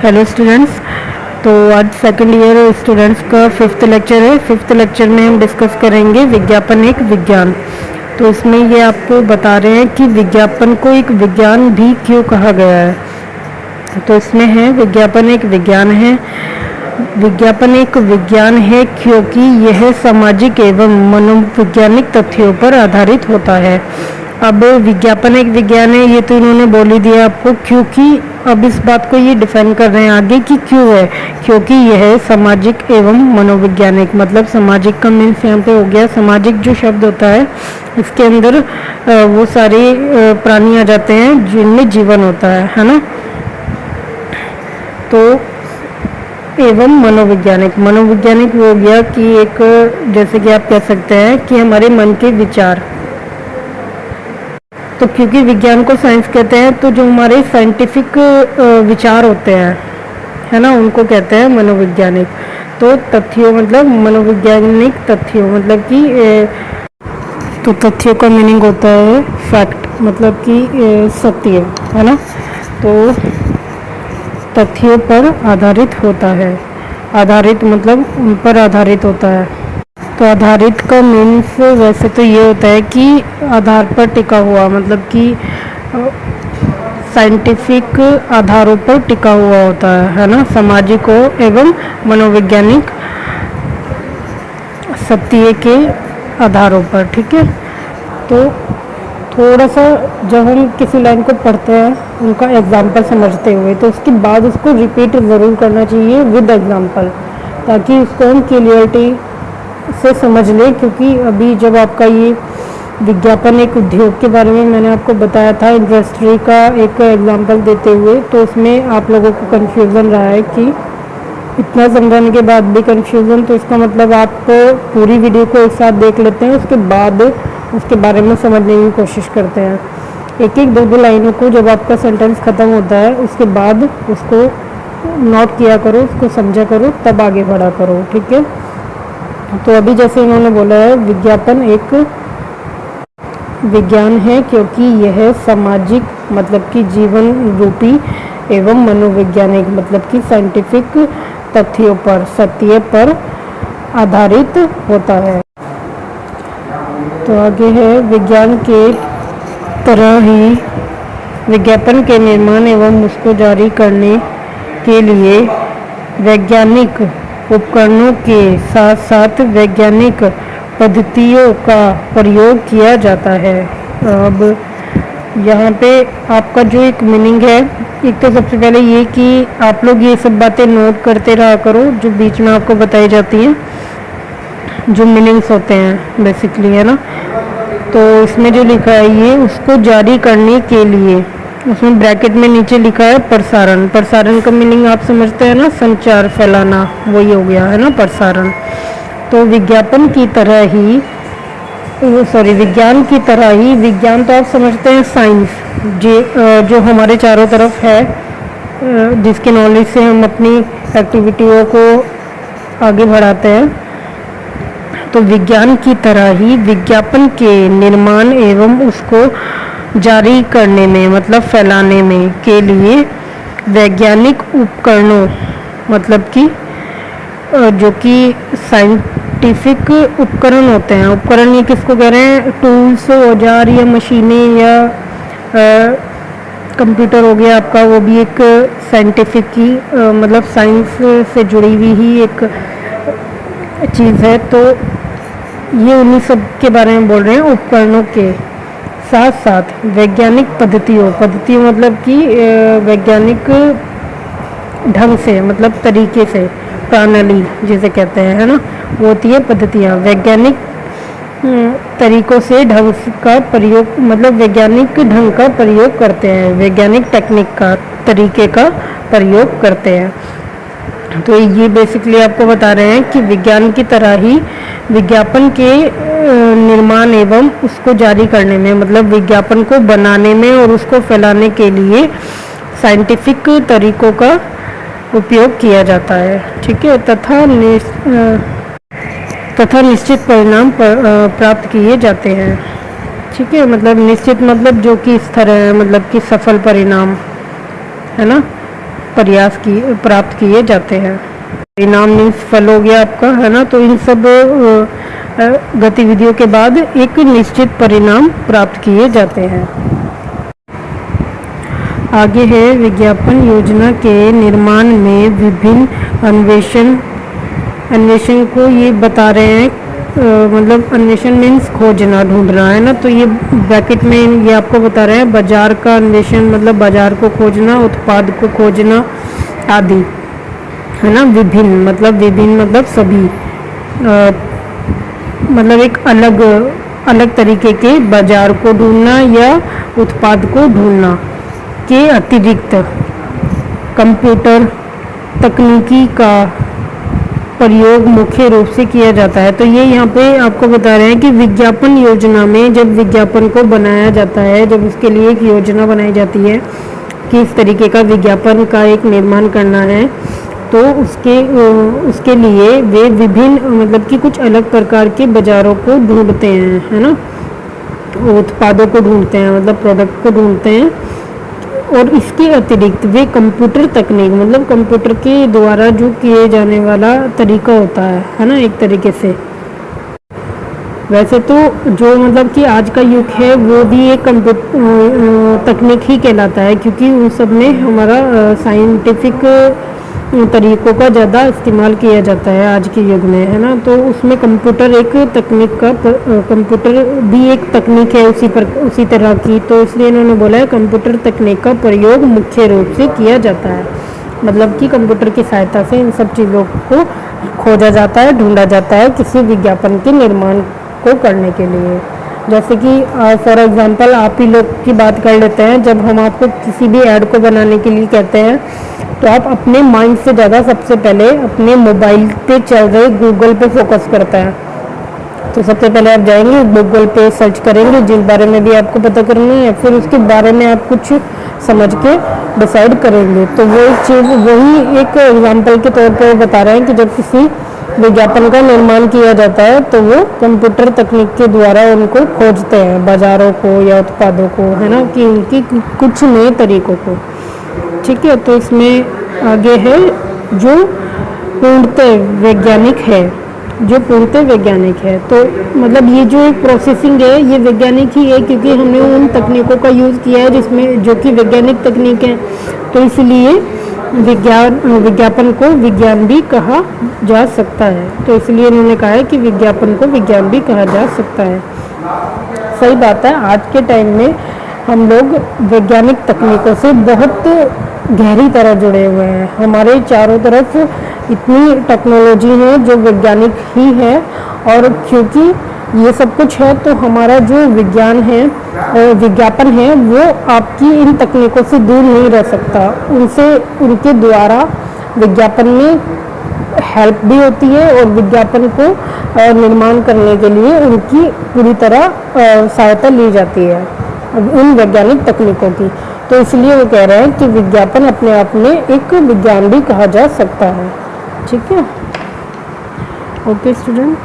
Hello students. तो आज second year students का फिफ्थ लेक्चर है। फिफ्थ लेक्चर में हम डिस्कस करेंगे विज्ञापन एक विज्ञान। तो इसमें ये आपको बता रहे हैं कि विज्ञापन को एक विज्ञान भी क्यों कहा गया है। तो इसमें है विज्ञापन एक विज्ञान है। विज्ञापन एक विज्ञान है क्योंकि यह सामाजिक एवं मनोवैज्ञानिक तथ्यों पर आधारित होता है। अब विज्ञापन एक विज्ञान है ये तो इन्होंने बोल ही दिया आपको, क्योंकि अब इस बात को ये डिफाइन कर रहे हैं आगे कि क्यों है। क्योंकि यह सामाजिक एवं मनोवैज्ञानिक, मतलब सामाजिक का मीन्स यहाँ पे हो गया, सामाजिक जो शब्द होता है इसके अंदर वो सारे प्राणी आ जाते हैं जिनमें जीवन होता है ना। तो एवं मनोवैज्ञानिक, मनोवैज्ञानिक वो हो गया कि एक, जैसे कि आप कह सकते हैं कि हमारे मन के विचार। तो क्योंकि विज्ञान को साइंस कहते हैं तो जो हमारे साइंटिफिक विचार होते हैं है ना, उनको कहते हैं मनोवैज्ञानिक। तो तथ्यों मतलब मनोवैज्ञानिक तथ्यों मतलब कि तो तथ्यों का मीनिंग होता है फैक्ट, मतलब कि सत्य है ना। तो तथ्यों पर आधारित होता है, आधारित मतलब उन पर आधारित होता है। तो आधारित का मीन्स वैसे तो ये होता है कि आधार पर टिका हुआ, मतलब कि साइंटिफिक आधारों पर टिका हुआ होता है ना, सामाजिक एवं मनोवैज्ञानिक सत्य के आधारों पर। ठीक है। तो थोड़ा सा जब हम किसी लाइन को पढ़ते हैं उनका एग्जाम्पल समझते हुए, तो उसके बाद उसको रिपीट ज़रूर करना चाहिए विद एग्जाम्पल, ताकि उसको हम क्लियरिटी से समझ लें। क्योंकि अभी जब आपका ये विज्ञापन एक उद्योग के बारे में मैंने आपको बताया था इंडस्ट्री का एक एग्जांपल देते हुए, तो उसमें आप लोगों को कन्फ्यूज़न रहा है कि इतना समझाने के बाद भी कन्फ्यूज़न। तो इसका मतलब आप पूरी वीडियो को एक साथ देख लेते हैं, उसके बाद उसके बारे में समझने की कोशिश करते हैं। एक एक दो दो लाइनों को जब आपका सेंटेंस ख़त्म होता है उसके बाद उसको नोट किया करो, उसको समझा करो, तब आगे बढ़ा करो। ठीक है। तो अभी जैसे इन्होंने बोला है विज्ञापन एक विज्ञान है क्योंकि यह सामाजिक मतलब कि जीवन रूपी एवं मनोवैज्ञानिक मतलब कि साइंटिफिक तथ्यों पर, सत्य पर आधारित होता है। तो आगे है विज्ञान के तरह ही विज्ञापन के निर्माण एवं उसको जारी करने के लिए वैज्ञानिक उपकरणों के साथ साथ वैज्ञानिक पद्धतियों का प्रयोग किया जाता है। अब यहाँ पे आपका जो एक मीनिंग है, एक तो सबसे पहले ये कि आप लोग ये सब बातें नोट करते रहा करो जो बीच में आपको बताई जाती हैं, जो मीनिंग्स होते हैं बेसिकली, है ना। तो इसमें जो लिखा है ये उसको जारी करने के लिए, उसमें ब्रैकेट में नीचे लिखा है प्रसारण। प्रसारण का मीनिंग आप समझते हैं ना, संचार, फैलाना, वही हो गया है ना प्रसारण। तो विज्ञापन की तरह ही विज्ञान की तरह ही, विज्ञान तो आप समझते हैं साइंस, जो हमारे चारों तरफ है, जिसके नॉलेज से हम अपनी एक्टिविटियों को आगे बढ़ाते हैं। तो विज्ञान की तरह ही विज्ञापन के निर्माण एवं उसको जारी करने में मतलब फैलाने में के लिए वैज्ञानिक उपकरणों मतलब कि जो कि साइंटिफिक उपकरण होते हैं। उपकरण ये किसको कह रहे हैं? टूल्स, औजार या मशीनें या कंप्यूटर हो गया आपका, वो भी एक साइंटिफिक की मतलब साइंस से जुड़ी हुई ही एक चीज़ है। तो ये उन्हीं सब के बारे में बोल रहे हैं, उपकरणों के साथ साथ वैज्ञानिक पद्धतियों मतलब कि वैज्ञानिक ढंग से, मतलब तरीके से, प्रणाली जिसे कहते हैं, है ना, वो होती है पद्धतियाँ। वैज्ञानिक तरीकों से ढंग का प्रयोग मतलब वैज्ञानिक ढंग का प्रयोग करते हैं, वैज्ञानिक टेक्निक का, तरीके का प्रयोग करते हैं। तो ये बेसिकली आपको बता रहे हैं कि विज्ञान की तरह ही विज्ञापन के निर्माण एवं उसको जारी करने में मतलब विज्ञापन को बनाने में और उसको फैलाने के लिए साइंटिफिक तरीकों का उपयोग किया जाता है। ठीक है। तथा निश्चित परिणाम प्राप्त किए जाते हैं। ठीक है। मतलब निश्चित मतलब जो कि इस तरह है, मतलब कि सफल परिणाम, है ना। प्रयास किए प्राप्त किए जाते हैं। परिणाम मीन्स फल हो गया आपका, है ना। तो इन सब गतिविधियों के बाद एक निश्चित परिणाम प्राप्त किए जाते हैं। आगे है विज्ञापन योजना के निर्माण में विभिन्न अन्वेषण को ये बता रहे हैं। मतलब अन्वेषण मीन्स खोजना, ढूंढना, है ना। तो ये ब्रैकेट में ये आपको बता रहे हैं बाजार का अन्वेषण मतलब बाजार को खोजना, उत्पाद को खोजना आदि, है ना। विभिन्न मतलब सभी, मतलब एक अलग तरीके के बाजार को ढूंढना या उत्पाद को ढूंढना के अतिरिक्त कंप्यूटर तकनीकी का प्रयोग मुख्य रूप से किया जाता है। तो ये यहाँ पे आपको बता रहे हैं कि विज्ञापन योजना में जब विज्ञापन को बनाया जाता है, जब उसके लिए एक योजना बनाई जाती है कि इस तरीके का विज्ञापन का एक निर्माण करना है, तो उसके लिए वे विभिन्न मतलब कि कुछ अलग प्रकार के बाजारों को ढूंढते हैं, है ना। उत्पादों को ढूंढते हैं, मतलब प्रोडक्ट को ढूंढते हैं। और इसके अतिरिक्त वे कंप्यूटर तकनीक मतलब कंप्यूटर के द्वारा जो किए जाने वाला तरीका होता है ना, एक तरीके से। वैसे तो जो मतलब कि आज का युग है वो भी एक तकनीक ही कहलाता है, क्योंकि उन सब में हमारा साइंटिफिक तरीकों का ज़्यादा इस्तेमाल किया जाता है आज के युग में, है ना। तो उसमें कंप्यूटर भी एक तकनीक है उसी तरह की। तो इसलिए इन्होंने बोला है कंप्यूटर तकनीक का प्रयोग मुख्य रूप से किया जाता है, मतलब कि कंप्यूटर की सहायता से इन सब चीज़ों को खोजा जाता है, ढूंढा जाता है किसी विज्ञापन के निर्माण को करने के लिए। जैसे कि फॉर एग्जांपल आप ही लोग की बात कर लेते हैं, जब हम आपको किसी भी ऐड को बनाने के लिए कहते हैं तो आप अपने माइंड से ज़्यादा सबसे पहले अपने मोबाइल पे चल रहे गूगल पे फोकस करते हैं। तो सबसे पहले आप जाएंगे गूगल पे सर्च करेंगे जिस बारे में भी आपको पता करना है, फिर उसके बारे में आप कुछ समझ के डिसाइड करेंगे। तो वो एक चीज़ वही एक एग्जांपल के तौर पर बता रहे हैं कि जब किसी विज्ञापन का निर्माण किया जाता है तो वो कंप्यूटर तकनीक के द्वारा उनको खोजते हैं, बाजारों को या उत्पादों को, है ना, कि उनकी कुछ नए तरीकों को। ठीक है। तो इसमें आगे है जो पूर्णतः वैज्ञानिक है, तो मतलब ये जो एक प्रोसेसिंग है ये वैज्ञानिक ही है, क्योंकि हमने उन तकनीकों का यूज़ किया है जिसमें जो कि वैज्ञानिक तकनीक है। तो इसलिए विज्ञापन को विज्ञान भी कहा जा सकता है। तो इसलिए इन्होंने कहा है कि विज्ञापन को विज्ञान भी कहा जा सकता है। सही बात है, आज के टाइम में हम लोग वैज्ञानिक तकनीकों से बहुत गहरी तरह जुड़े हुए हैं। हमारे चारों तरफ इतनी टेक्नोलॉजी है जो वैज्ञानिक ही है, और क्योंकि ये सब कुछ है तो हमारा जो विज्ञापन है वो आपकी इन तकनीकों से दूर नहीं रह सकता। उनके द्वारा विज्ञापन में हेल्प भी होती है और विज्ञापन को निर्माण करने के लिए उनकी पूरी तरह सहायता ली जाती है उन वैज्ञानिक तकनीकों की। तो इसलिए वो कह रहे हैं कि विज्ञापन अपने आप में एक विज्ञान भी कहा जा सकता है। ठीक है। Okay student.